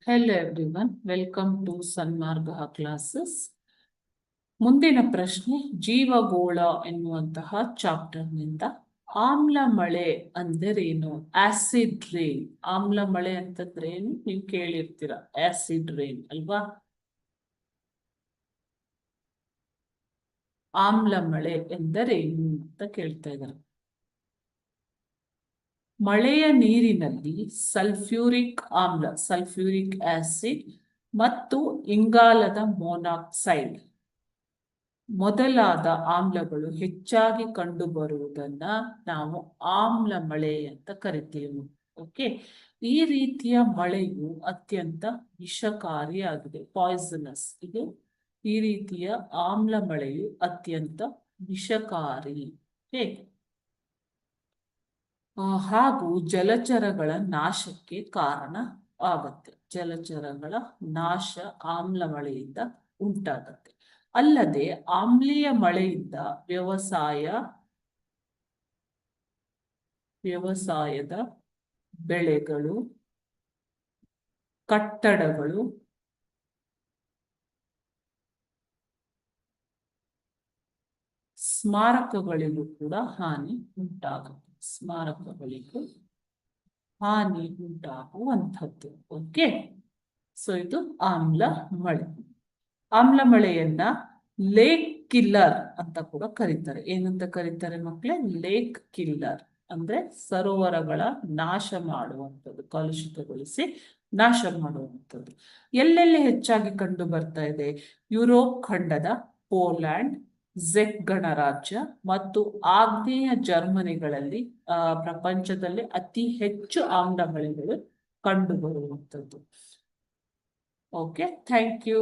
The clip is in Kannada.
Hello everyone, welcome to Sanmarga classes. ಮುಂದಿನ ಪ್ರಶ್ನೆ ಜೀವಗೋಳ ಎನ್ನುವಂತಹ ಚಾಪ್ಟರ್ ನಿಂದ ಆಮ್ಲ ಮಳೆ ಅಂದರೇನು? Acid rain. ಆಮ್ಲ ಮಳೆ ಅಂತಂದ್ರೆ ಏನು ನೀವು ಕೇಳಿರ್ತೀರ, ಆಸಿಡ್ ರೈನ್ ಅಲ್ವಾ? ಆಮ್ಲ ಮಳೆ ಎಂದರೇನು ಅಂತ ಕೇಳ್ತಾ ಇದ್ದಾರೆ. ಮಳೆಯ ನೀರಿನಲ್ಲಿ ಸಲ್ಫ್ಯೂರಿಕ್ ಆಮ್ಲ, ಸಲ್ಫ್ಯೂರಿಕ್ ಆಸಿಡ್ ಮತ್ತು ಇಂಗಾಲದ ಮೊನಾಕ್ಸೈಡ್ ಮೊದಲಾದ ಆಮ್ಲಗಳು ಹೆಚ್ಚಾಗಿ ಕಂಡುಬರುವುದನ್ನ ನಾವು ಆಮ್ಲ ಮಳೆ ಅಂತ ಕರಿತೀವಿ. ಓಕೆ, ಈ ರೀತಿಯ ಮಳೆಯು ಅತ್ಯಂತ ವಿಷಕಾರಿಯಾಗಿದೆ, ಪಾಯ್ಸನಸ್. ಈ ರೀತಿಯ ಆಮ್ಲ ಮಳೆಯು ಅತ್ಯಂತ ವಿಷಕಾರಿ. ಹಾಗೂ ಜಲಚರಗಳ ನಾಶಕ್ಕೆ ಕಾರಣ ಆಗುತ್ತೆ. ಜಲಚರಗಳ ನಾಶ ಆಮ್ಲ ಮಳೆಯಿಂದ ಉಂಟಾಗುತ್ತೆ. ಅಲ್ಲದೆ ಆಮ್ಲೀಯ ಮಳೆಯಿಂದ ವ್ಯವಸಾಯದ ಬೆಳೆಗಳು, ಕಟ್ಟಡಗಳು, ಸ್ಮಾರಕಗಳಿಗೂ ಕೂಡ ಹಾನಿ ಉಂಟಾಗುತ್ತೆ. ಸ್ಮಾರಕಗಳಿಗೂ ಹಾನಿ ಉಂಟಾಗುವಂಥದ್ದು. ಓಕೆ, ಸೊ ಇದು ಆಮ್ಲ ಮಳೆ. ಆಮ್ಲ ಮಳೆಯನ್ನ ಲೇಕ್ ಕಿಲ್ಲರ್ ಅಂತ ಕೂಡ ಕರೀತಾರೆ. ಏನಂತ ಕರೀತಾರೆ ಮಕ್ಕಳೇ? ಲೇಕ್ ಕಿಲ್ಲರ್ ಅಂದ್ರೆ ಸರೋವರಗಳ ನಾಶ ಮಾಡುವಂಥದ್ದು, ಕಲುಷಿತಗೊಳಿಸಿ ನಾಶ ಮಾಡುವಂಥದ್ದು. ಎಲ್ಲೆಲ್ಲಿ ಹೆಚ್ಚಾಗಿ ಕಂಡು ಬರ್ತಾ ಇದೆ? ಯುರೋಪ್ ಖಂಡದ ಪೋಲ್ಯಾಂಡ್, ಝೆಕ್ ಗಣರಾಜ್ಯ ಮತ್ತು ಆಗ್ನೇಯ ಜರ್ಮನಿಗಳಲ್ಲಿ ಪ್ರಪಂಚದಲ್ಲಿ ಅತಿ ಹೆಚ್ಚು ಆಮ್ಲ ಮಳೆಗಳು ಕಂಡು ಬರುವಂಥದ್ದು. Okay, thank you.